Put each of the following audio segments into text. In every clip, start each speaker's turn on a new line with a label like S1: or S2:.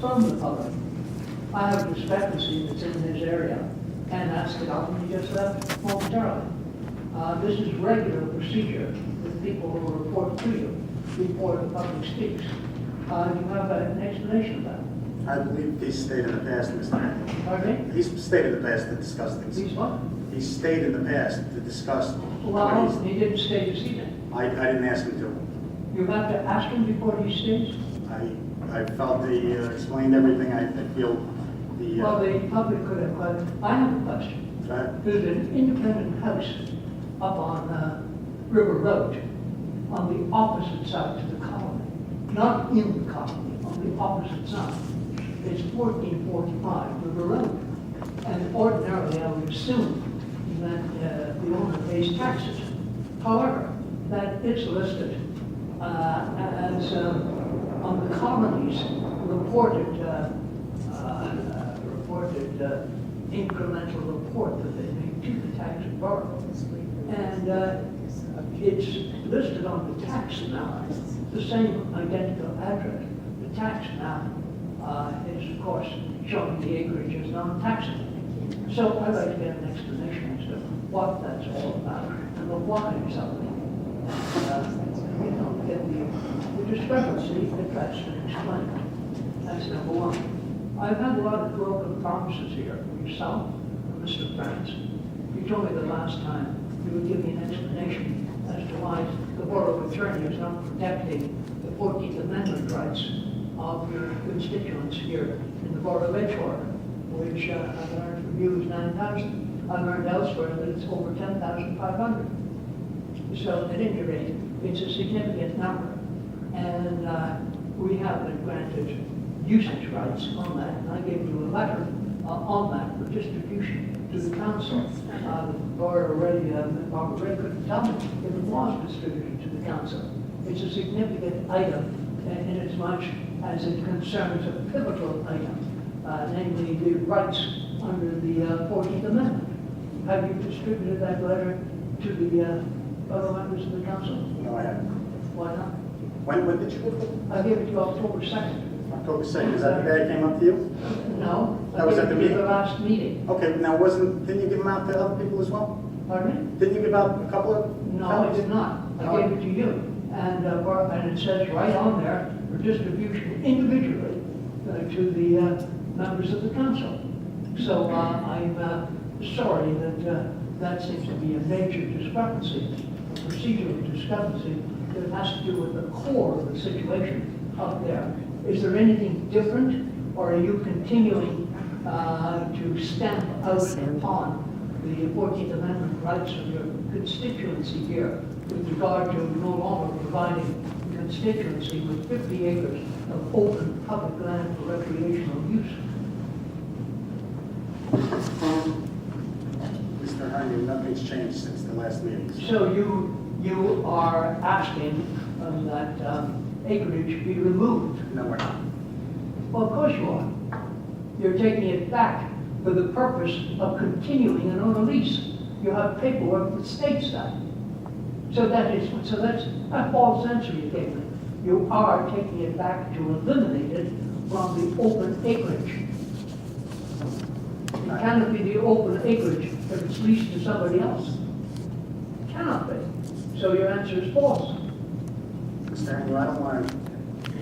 S1: from the public. I have a discrepancy that's in this area, and that's the document you just left momentarily. This is regular procedure with people who report to you before the public speaks. Do you have an explanation of that?
S2: I believe he's stayed in the past, Mr. Henry.
S1: Pardon me?
S2: He's stayed in the past to discuss things.
S1: He's what?
S2: He's stayed in the past to discuss what
S1: Well,
S2: he's...
S1: he didn't stay this evening.
S2: I didn't ask him to.
S1: You have to ask him before he stays?
S2: I felt he explained everything. I feel the...
S1: Well, the public could have, but I have a question.
S2: Go ahead.
S1: There's an independent house up on River Road on the opposite side to the colony. Not in the colony, on the opposite side. It's 1445 River Road. And ordinarily, I would assume that the owner pays taxes. However, that it's listed as on the colony's reported incremental report that they make to the tax authority. And it's listed on the tax map, the same identical address. The tax map is, of course, showing the acreage as non-taxable. So I'd like to get an explanation as to what that's all about and the why of something. You know, get the discrepancy that that's explained. That's number one. I've had a lot of broken promises here from yourself and Mr. France. You told me the last time you would give me an explanation as to why the Borough Attorney is not protecting the 14th Amendment rights of your constituents here in the Borough of Edgewater, which I've learned from you is 9,000. I've learned elsewhere that it's over 10,500. So at any rate, it's a significant number. And we have been granted usage rights on that. And I gave you a letter on that for distribution to the council. Barbara Ray couldn't tell me if it was distributed to the council. It's a significant item in as much as it concerns a pivotal item, namely the rights under the 14th Amendment. Have you distributed that letter to the other members of the council?
S2: No, I haven't.
S1: Why not?
S2: When did you give it?
S1: I gave it to you October 2nd.
S2: October 2nd. Is that the day I came up to you?
S1: No.
S2: That was at the
S1: I gave it to you
S2: meeting?
S1: the last meeting.
S2: Okay, now didn't you give them out to other people as well?
S1: Pardon me?
S2: Didn't you give out a couple of?
S1: No, I did not. I
S2: No.
S1: gave it to you. And it says right on there for distribution individually to the members of the council. So I'm sorry that that seems to be a major discrepancy, a procedural discrepancy that has to do with the core of the situation up there. Is there anything different, or are you continuing to stamp out upon the 14th Amendment rights of your constituency here with regard to no longer providing the constituency with 50 acres of open public land for recreational use?
S2: Mr. Hearn, nothing's changed since the last meeting.
S1: So you are asking that acreage be removed?
S2: No, we're not.
S1: Well, of course you are. You're taking it back for the purpose of continuing it on a lease. You have paperwork that states that. So that's a false answer you gave me. You are taking it back to eliminate it from the open acreage. It cannot be the open acreage if it's leased to somebody else. It cannot be. So your answer is false.
S2: Mr. Henry, I don't want to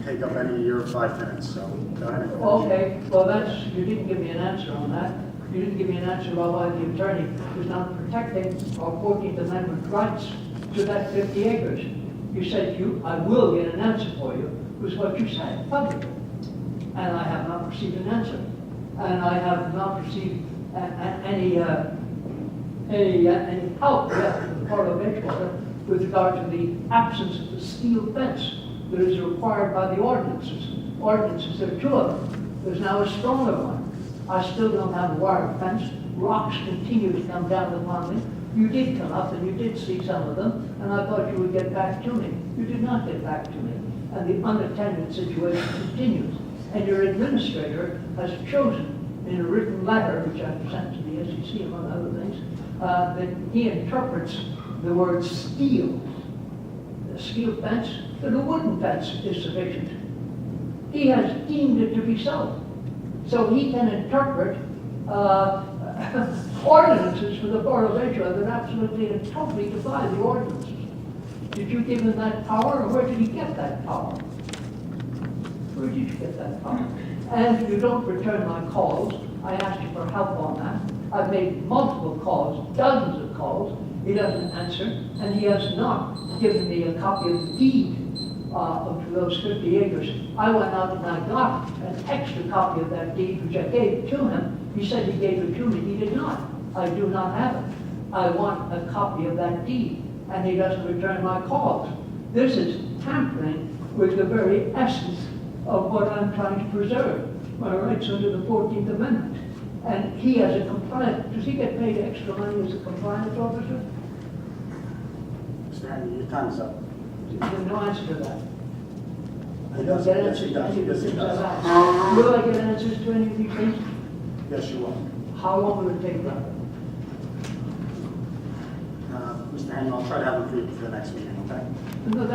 S2: take up any of your 5 minutes, so go ahead and finish.
S1: Okay, well you didn't give me an answer on that. You didn't give me an answer about why the attorney was not protecting our 14th Amendment rights to that 50 acres. You said I will get an answer for you, was what you said publicly. And I have not received an answer. And I have not received any help yet from the Borough of Edgewater with regard to the absence of the steel fence that is required by the ordinances. Ordinances, there are 2 of them. There's now a stronger one. I still don't have a wire fence. Rocks continue to come down upon me. You did come up and you did see some of them, and I thought you would get back to me. You did not get back to me. And the unattended situation continues. And your administrator has chosen in a written letter, which I've sent to the SEC among other things, that he interprets the word steel, the steel fence, that a wooden fence is sufficient. he has deemed it to be so. So he can interpret ordinances for the Borough of Edgeware that absolutely and totally defy the ordinances. Did you give him that power, or where did he get that power? Where did you get that power? And you don't return my calls. I asked you for help on that. I've made multiple calls, dozens of calls. He doesn't answer, and he has not given me a copy of the deed to those 50 acres. I went out and I got an extra copy of that deed, which I gave to him. He said he gave it to me. He did not. I do not have it. I want a copy of that deed, and he doesn't return my calls. This is tampering with the very essence of what I'm trying to preserve, my rights under the 14th Amendment. And he has a compliance, does he get paid extra money as a compliance officer?
S2: Mr. Henry, your time is up.
S1: There's no answer to that. I
S2: He
S1: don't
S2: does.
S1: get
S2: Yes,
S1: answers
S2: he
S1: to
S2: does.
S1: any of the
S2: Yes, he
S1: things
S2: does.
S1: I've asked. Will I get answers to any of these things?
S2: Yes, you will.
S1: How long will it take that?
S2: Mr. Henry, I'll try to have him for you for the next meeting, okay?
S1: No,